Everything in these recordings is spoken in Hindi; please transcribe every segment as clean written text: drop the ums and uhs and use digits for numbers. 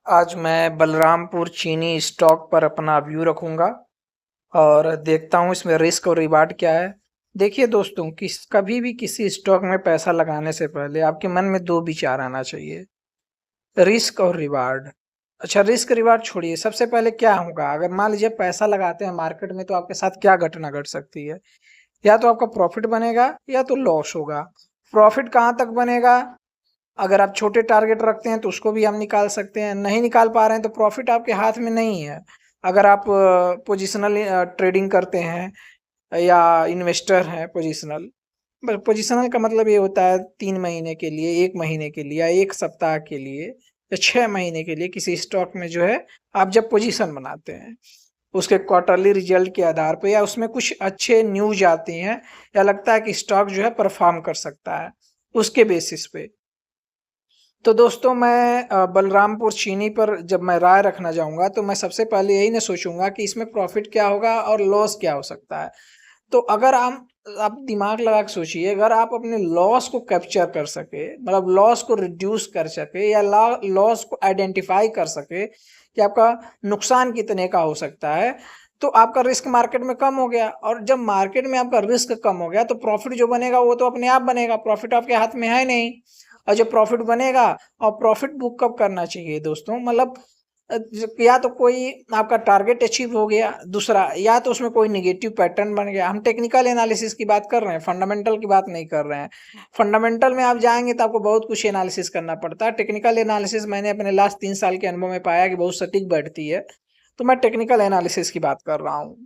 आज मैं बलरामपुर चीनी स्टॉक पर अपना व्यू रखूंगा और देखता हूँ इसमें रिस्क और रिवार्ड क्या है। देखिए दोस्तों, कभी भी किसी स्टॉक में पैसा लगाने से पहले आपके मन में दो विचार आना चाहिए, रिस्क और रिवार्ड। अच्छा, रिस्क रिवार्ड छोड़िए, सबसे पहले क्या होगा अगर मान लीजिए पैसा लगाते हैं मार्केट में, तो आपके साथ क्या घटना घट सकती है। या तो आपका प्रॉफिट बनेगा या तो लॉस होगा। प्रॉफिट कहाँ तक बनेगा? अगर आप छोटे टारगेट रखते हैं तो उसको भी हम निकाल सकते हैं, नहीं निकाल पा रहे हैं तो प्रॉफिट आपके हाथ में नहीं है। अगर आप पोजिशनल ट्रेडिंग करते हैं या इन्वेस्टर हैं पोजिशनल, पोजिशनल का मतलब ये होता है 3 महीने के लिए, 1 महीने के लिए या 1 सप्ताह के लिए या 6 महीने के लिए किसी स्टॉक में जो है आप जब पोजीशन बनाते हैं, उसके क्वार्टरली रिजल्ट के आधार पे या उसमें कुछ अच्छे न्यूज आती हैं या लगता है कि स्टॉक जो है परफॉर्म कर सकता है, उसके बेसिस पे। तो दोस्तों, मैं बलरामपुर चीनी पर जब मैं राय रखना जाऊँगा तो मैं सबसे पहले यही ना सोचूँगा कि इसमें प्रॉफ़िट क्या होगा और लॉस क्या हो सकता है। तो अगर आप दिमाग लगा के सोचिए, अगर आप अपने लॉस को कैप्चर कर सके, मतलब लॉस को रिड्यूस कर सके या लॉस को आइडेंटिफाई कर सके कि आपका नुकसान कितने का हो सकता है, तो आपका रिस्क मार्केट में कम हो गया। और जब मार्केट में आपका रिस्क कम हो गया तो प्रॉफ़िट जो बनेगा वो तो अपने आप बनेगा, प्रॉफ़िट आपके हाथ में है नहीं। और जो प्रॉफिट बनेगा, और प्रॉफिट बुक कब करना चाहिए दोस्तों, मतलब या तो कोई आपका टारगेट अचीव हो गया, दूसरा या तो उसमें कोई नेगेटिव पैटर्न बन गया। हम टेक्निकल एनालिसिस की बात कर रहे हैं, फंडामेंटल की बात नहीं कर रहे हैं। फंडामेंटल में आप जाएंगे तो आपको बहुत कुछ एनालिसिस करना पड़ता है। टेक्निकल एनालिसिस मैंने अपने लास्ट 3 साल के अनुभव में पाया कि बहुत सटीक बैठती है, तो मैं टेक्निकल एनालिसिस की बात कर रहा हूँ।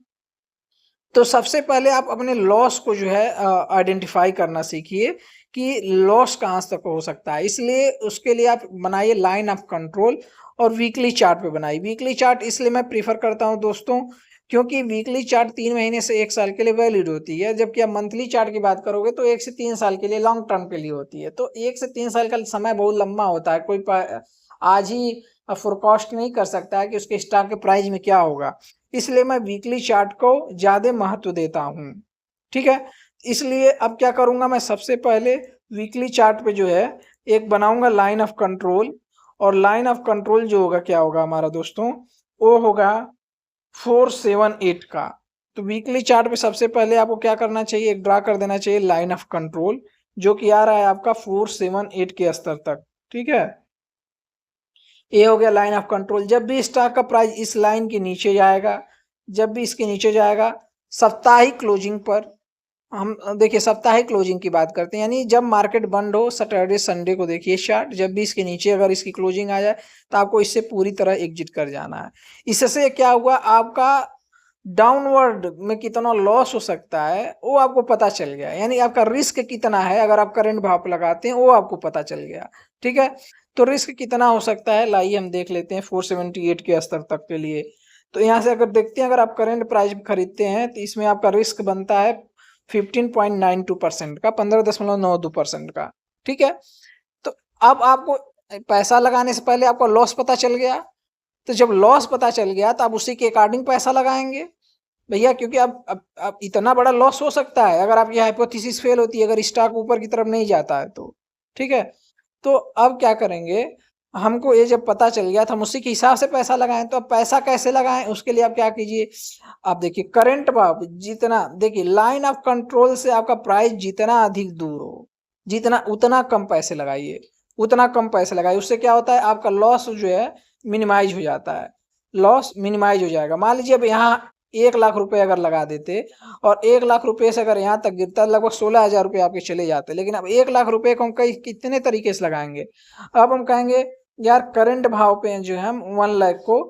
तो सबसे पहले आप अपने लॉस को जो है आइडेंटिफाई करना सीखिए कि लॉस कहाँ तक हो सकता है। इसलिए उसके लिए आप बनाइए लाइन ऑफ कंट्रोल और वीकली चार्ट पे बनाइए। वीकली चार्ट इसलिए मैं प्रीफर करता हूँ दोस्तों, क्योंकि वीकली चार्ट 3 महीने से 1 साल के लिए वैलिड होती है, जबकि आप मंथली चार्ट की बात करोगे तो 1 से 3 साल के लिए लॉन्ग टर्म के लिए होती है। तो 1 से 3 साल का समय बहुत लंबा होता है। आज ही फोरकास्ट नहीं कर सकता है कि उसके स्टॉक के प्राइस में क्या होगा। इसलिए मैं वीकली चार्ट को ज़्यादा महत्व देता हूँ, ठीक है। इसलिए अब क्या करूँगा, मैं सबसे पहले वीकली चार्ट पे जो है एक बनाऊँगा लाइन ऑफ कंट्रोल। और लाइन ऑफ कंट्रोल जो होगा क्या होगा हमारा दोस्तों, वो होगा 478 का। तो वीकली चार्ट पे सबसे पहले आपको क्या करना चाहिए, एक ड्रा कर देना चाहिए लाइन ऑफ कंट्रोल, जो कि आ रहा है आपका 478 के स्तर तक, ठीक है। ये हो गया लाइन ऑफ कंट्रोल। जब भी स्टॉक का प्राइस इस लाइन के नीचे जाएगा, जब भी इसके नीचे जाएगा, साप्ताहिक क्लोजिंग पर हम देखिए, साप्ताहिक क्लोजिंग की बात करते हैं, यानी जब मार्केट बंद हो सैटरडे संडे को देखिए चार्ट, जब भी इसके नीचे अगर इसकी क्लोजिंग आ जाए तो आपको इससे पूरी तरह एग्जिट कर जाना है। इससे क्या हुआ, आपका डाउनवर्ड में कितना लॉस हो सकता है वो आपको पता चल गया, यानी आपका रिस्क कितना है अगर आप करंट भाव पे लगाते हैं वो आपको पता चल गया, ठीक है। तो रिस्क कितना हो सकता है, लाइए हम देख लेते हैं 478 के स्तर तक के लिए। तो यहाँ से अगर देखते हैं, अगर आप करंट प्राइस खरीदते हैं तो इसमें आपका रिस्क बनता है 15.92% का, 15.92% का, ठीक है। तो अब आपको पैसा लगाने से पहले आपको लॉस पता चल गया, तो जब लॉस पता चल गया तो आप उसी के अकॉर्डिंग पैसा लगाएंगे भैया, क्योंकि अब इतना बड़ा लॉस हो सकता है अगर आपकी हाइपोथेसिस फेल होती है, अगर स्टॉक ऊपर की तरफ नहीं जाता है तो, ठीक है। तो अब क्या करेंगे, हमको ये जब पता चल गया तो हम उसी के हिसाब से पैसा लगाएं। तो अब पैसा कैसे लगाएं, उसके लिए आप क्या कीजिए, आप देखिए करंट भाव जितना, देखिए लाइन ऑफ कंट्रोल से आपका प्राइस जितना अधिक दूर हो, जितना उतना कम पैसे लगाइए, उतना कम पैसे लगाइए। उससे क्या होता है, आपका लॉस जो है मिनिमाइज हो जाता है, लॉस मिनिमाइज हो जाएगा। मान लीजिए अब यहाँ 1 लाख रुपए अगर लगा देते और 1 लाख रुपए से अगर यहाँ तक गिरता, लगभग 16,000 रुपये आपके चले जाते। लेकिन अब 1 लाख रुपए को हम कई कितने तरीके से लगाएंगे। अब हम कहेंगे यार करंट भाव पे जो है हम 1 लाख को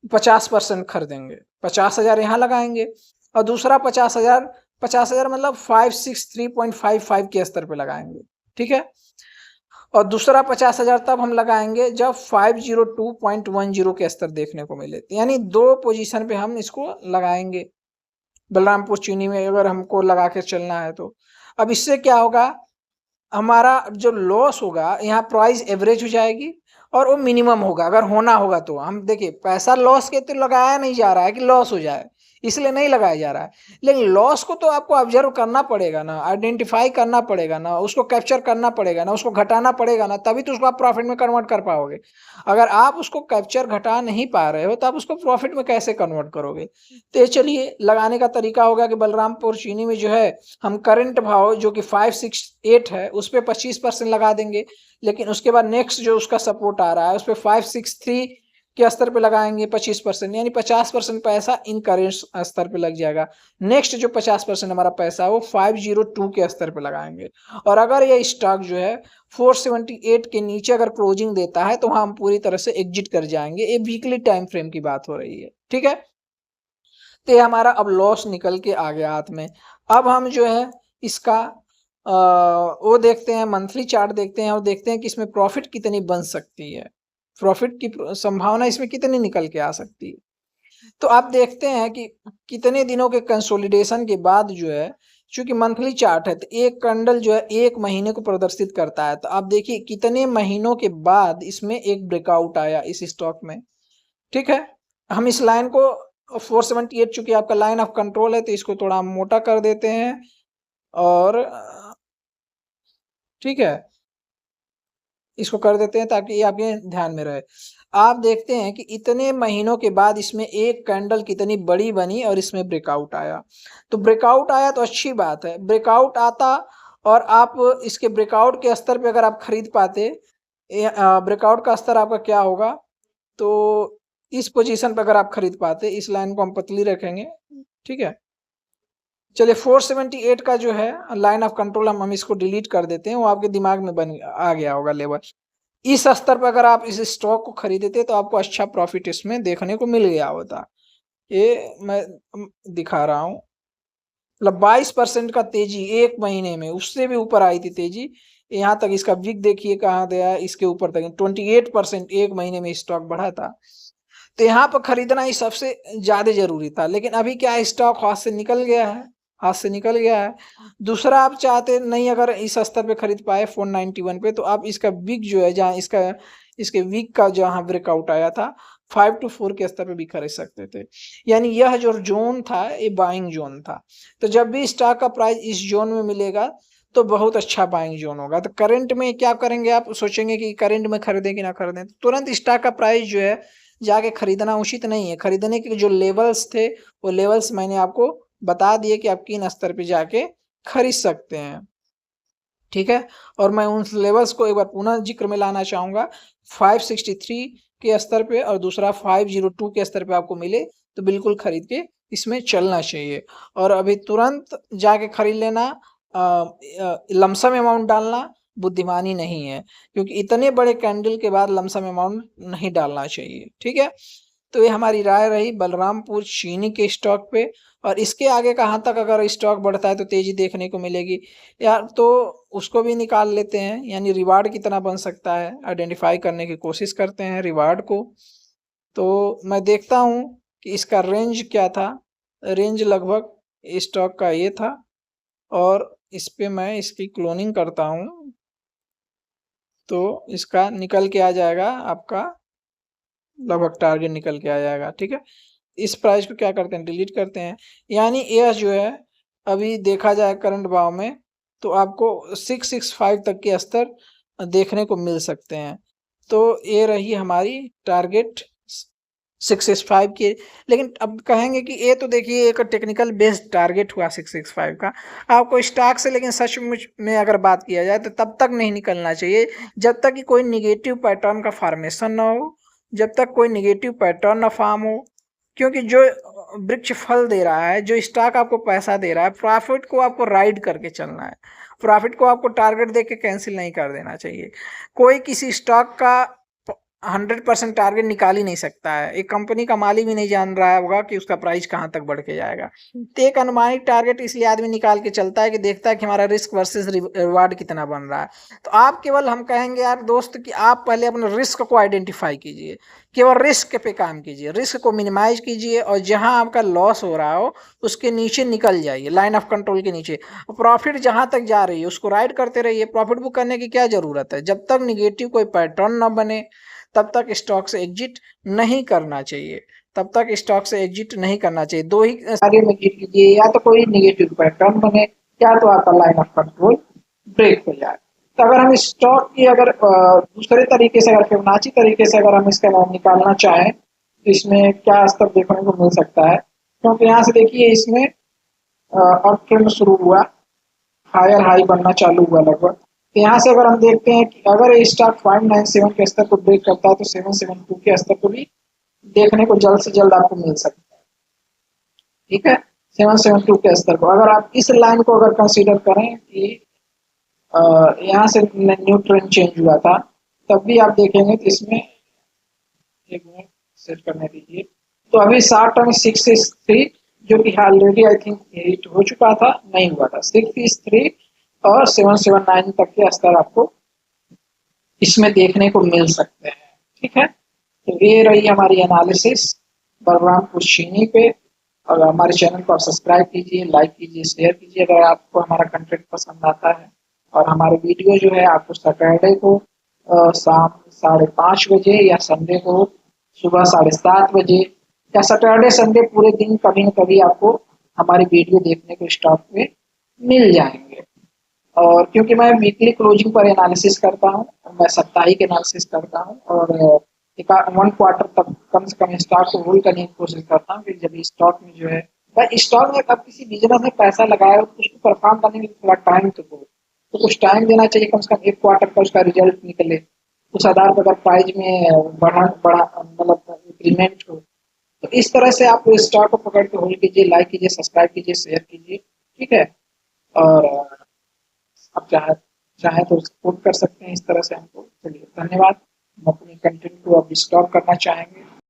50% खरीदेंगे, 50,000 यहाँ लगाएंगे और दूसरा 50,000, 50,000 मतलब 563.55 के स्तर पे लगाएंगे, ठीक है। और दूसरा 50,000 तब हम लगाएंगे जब 502.10 के स्तर देखने को मिले, यानी 2 पोजीशन पे हम इसको लगाएंगे बलरामपुर चीनी में, अगर हमको लगा के चलना है तो। अब इससे क्या होगा, हमारा जो लॉस होगा यहाँ प्राइस एवरेज हो जाएगी और वो मिनिमम होगा, अगर होना होगा तो। हम देखिए पैसा लॉस के तो लगाया नहीं जा रहा है कि लॉस हो जाए, इसलिए नहीं लगाया जा रहा है। लेकिन लॉस को तो आपको ऑब्जर्व करना पड़ेगा ना, आइडेंटिफाई करना पड़ेगा ना, उसको कैप्चर करना पड़ेगा ना, उसको घटाना पड़ेगा ना, तभी तो उसको आप प्रॉफिट में कन्वर्ट कर पाओगे। अगर आप उसको कैप्चर घटा नहीं पा रहे हो तो आप उसको प्रॉफिट में कैसे कन्वर्ट करोगे। तो ये चलिए लगाने का तरीका होगा कि बलरामपुर चीनी में जो है हम करंट भाव जो कि 568 है उस पर 25% लगा देंगे, लेकिन उसके बाद नेक्स्ट जो उसका सपोर्ट आ रहा है उस पर 563 के स्तर पे लगाएंगे 25%, यानी 50% पैसा इन करेंट स्तर पे लग जाएगा। नेक्स्ट जो 50% हमारा पैसा है वो 502 के स्तर पे लगाएंगे। और अगर ये स्टॉक जो है 478 के नीचे अगर क्लोजिंग देता है तो हम पूरी तरह से एग्जिट कर जाएंगे। ये वीकली टाइम फ्रेम की बात हो रही है, ठीक है। तो ये हमारा अब लॉस निकल के आ गया हाथ में। अब हम जो है इसका वो देखते हैं, मंथली चार्ट देखते हैं और देखते हैं कि इसमें प्रॉफिट कितनी बन सकती है, प्रॉफिट की संभावना इसमें कितनी निकल के आ सकती है। तो आप देखते हैं कि कितने दिनों के कंसोलिडेशन के बाद जो है, चूंकि मंथली चार्ट है तो एक कैंडल जो है 1 महीने को प्रदर्शित करता है। तो आप देखिए कितने महीनों के बाद इसमें एक ब्रेकआउट आया इस स्टॉक में, ठीक है। हम इस लाइन को 478 चूंकि आपका लाइन ऑफ कंट्रोल है तो इसको थोड़ा मोटा कर देते हैं और ठीक है, इसको कर देते हैं ताकि ये आपके ध्यान में रहे। आप देखते हैं कि इतने महीनों के बाद इसमें एक कैंडल कितनी बड़ी बनी और इसमें ब्रेकआउट आया। तो ब्रेकआउट आया तो अच्छी बात है, ब्रेकआउट आता और आप इसके ब्रेकआउट के स्तर पे अगर आप खरीद पाते, ब्रेकआउट का स्तर आपका क्या होगा, तो इस पोजीशन पर अगर आप खरीद पाते, इस लाइन को हम पतली रखेंगे, ठीक है। चलिए 478 का जो है लाइन ऑफ कंट्रोल हम इसको डिलीट कर देते हैं, वो आपके दिमाग में बन आ गया होगा लेवल। इस स्तर पर अगर आप इस स्टॉक को खरीदते तो आपको अच्छा प्रॉफिट इसमें देखने को मिल गया होता। ये मैं दिखा रहा हूँ, मतलब 22% का तेजी एक महीने में, उससे भी ऊपर आई थी तेजी। यहाँ तक इसका विक देखिए कहाँ गया, इसके ऊपर तक 28% एक महीने में स्टॉक बढ़ा था। तो यहाँ पर खरीदना ही सबसे ज्यादा जरूरी था, लेकिन अभी क्या स्टॉक हाथ से निकल गया है, हाथ से निकल गया है। दूसरा आप चाहते नहीं अगर इस स्तर पे खरीद पाए 491 पे, तो आप इसका वीक जो है जहाँ इसके वीक का जहाँ ब्रेकआउट आया था 5 to 4 के स्तर पे भी खरीद सकते थे। यानी यह जो जोन था ये बाइंग जोन था। तो जब भी स्टॉक का प्राइस इस जोन में मिलेगा तो बहुत अच्छा बाइंग जोन होगा। तो करंट में क्या करेंगे, आप सोचेंगे कि करंट में खरीदें कि ना खरीदें, तो तुरंत स्टॉक का प्राइस जो है जाके खरीदना उचित नहीं है। खरीदने के जो लेवल्स थे वो लेवल्स मैंने आपको बता दिए कि आप किन स्तर पे जाके खरीद सकते हैं, ठीक है। और मैं उन लेवल्स को एक बार पुनः जिक्र में लाना चाहूंगा, 563 के स्तर पे और दूसरा 502 के स्तर पे आपको मिले तो बिल्कुल खरीद के इसमें चलना चाहिए। और अभी तुरंत जाके खरीद लेना, लमसम अमाउंट डालना बुद्धिमानी नहीं है, क्योंकि इतने बड़े कैंडल के बाद लमसम अमाउंट नहीं डालना चाहिए, ठीक है। तो ये हमारी राय रही बलरामपुर चीनी के स्टॉक पे। और इसके आगे कहाँ तक अगर स्टॉक बढ़ता है तो तेजी देखने को मिलेगी यार, तो उसको भी निकाल लेते हैं, यानी रिवार्ड कितना बन सकता है आइडेंटिफाई करने की कोशिश करते हैं रिवार्ड को। तो मैं देखता हूँ कि इसका रेंज क्या था, रेंज लगभग स्टॉक का ये था और इस पे मैं इसकी क्लोनिंग करता हूँ तो इसका निकल के आ जाएगा, आपका लगभग टारगेट निकल के आ जाएगा, ठीक है। इस प्राइस को क्या करते हैं, डिलीट करते हैं। यानी यह जो है अभी देखा जाए करंट भाव में तो आपको 665 तक के स्तर देखने को मिल सकते हैं। तो ये रही हमारी टारगेट 665 की। लेकिन अब कहेंगे कि ये तो देखिए एक टेक्निकल बेस्ड टारगेट हुआ 665 का, आपको स्टॉक से लेकिन सचमुच में अगर बात किया जाए तो तब तक नहीं निकलना चाहिए जब तक कि कोई निगेटिव पैटर्न का फॉर्मेशन ना हो, जब तक कोई निगेटिव पैटर्न ना फॉर्म हो। क्योंकि जो वृक्ष फल दे रहा है, जो स्टॉक आपको पैसा दे रहा है, प्रॉफिट को आपको राइड करके चलना है, प्रॉफिट को आपको टारगेट दे के कैंसिल नहीं कर देना चाहिए। कोई किसी स्टॉक का 100% टारगेट निकाल ही नहीं सकता है, एक कंपनी का मालिक भी नहीं जान रहा होगा कि उसका प्राइस कहाँ तक बढ़ के जाएगा। तो एक अनुमानित टारगेट इसलिए आदमी निकाल के चलता है कि देखता है कि हमारा रिस्क वर्सेस रिवार्ड कितना बन रहा है। तो आप केवल, हम कहेंगे यार दोस्त कि आप पहले अपने रिस्क को आइडेंटिफाई कीजिए, केवल रिस्क पे काम कीजिए, रिस्क को मिनिमाइज कीजिए और जहां आपका लॉस हो रहा हो उसके नीचे निकल जाइए, लाइन ऑफ कंट्रोल के नीचे। प्रॉफिट जहां तक जा रही है उसको राइड करते रहिए। प्रॉफिट बुक करने की क्या जरूरत है, जब तक निगेटिव कोई पैटर्न ना बने तब तक स्टॉक से एग्जिट नहीं करना चाहिए, तब तक स्टॉक से एग्जिट नहीं करना चाहिए। दो ही सिनेरियो में एग्जिट कीजिए, या तो कोई नेगेटिव पैटर्न बने या तो आपका लाइन ऑफ कंट्रोल ब्रेक हो जाए। तो अगर हम स्टॉक की अगर दूसरे तरीके से, अगर फिबोनाची तरीके से अगर हम इसका निकालना चाहें तो इसमें क्या स्तर देखने को मिल सकता है, क्योंकि यहाँ से देखिए इसमें अप ट्रेंड शुरू हुआ, हायर हाई बनना चालू हुआ लगभग। तो यहाँ से अगर हम देखते हैं कि अगर ये स्टॉक 597 के स्तर को ब्रेक करता है तो 772 के स्तर को भी देखने को जल्द से जल्द आपको मिल सकता है। ठीक है, 772 के स्तर को अगर आप इस लाइन को अगर कंसीडर करें कि यहाँ से न्यू ट्रेंड चेंज हुआ था, तब भी आप देखेंगे तो इसमें एक मिनट सेट करने दीजिए। तो अभी शॉर्ट टर्म 663 जो कि ऑलरेडी आई थिंक हिट हो चुका था, नहीं हुआ था, 663 और 779 तक के स्तर आपको इसमें देखने को मिल सकते हैं। ठीक है, तो ये रही हमारी एनालिसिस बलरामपुर चीनी पे। और हमारे चैनल को आप सब्सक्राइब कीजिए, लाइक कीजिए, शेयर कीजिए अगर आपको हमारा कंटेंट पसंद आता है। और हमारे वीडियो जो है आपको सैटरडे को शाम 5:30 बजे या संडे को सुबह 7:30 बजे या सैटरडे संडे पूरे दिन कभी न कभी आपको हमारी वीडियो देखने को स्टॉक पे मिल जाएंगे। और क्योंकि मैं वीकली क्लोजिंग पर एनालिसिस करता हूँ, मैं साप्ताहिक एनालिसिस करता हूँ, और एक 1 क्वार्टर तक कम से कम स्टॉक को होल्ड करने की कोशिश करता हूँ कि जब स्टॉक में जो है, भाई स्टॉक में आप किसी बिजनेस में पैसा लगाए हो तो उसको परफॉर्म करने के लिए थोड़ा टाइम तो दो, तो कुछ टाइम देना चाहिए, कम से कम 1 क्वार्टर का उसका रिजल्ट निकले, उस आधार पर अगर प्राइस में बढ़ा बढ़ा मतलब इंक्रीमेंट हो। तो इस तरह से आप स्टॉक को पकड़ के होल्ड कीजिए, लाइक कीजिए, सब्सक्राइब कीजिए, शेयर कीजिए। ठीक है, और आप चाहे तो सपोर्ट कर सकते हैं इस तरह से हमको। चलिए धन्यवाद। हम अपने कंटेंट को अब स्टॉप करना चाहेंगे।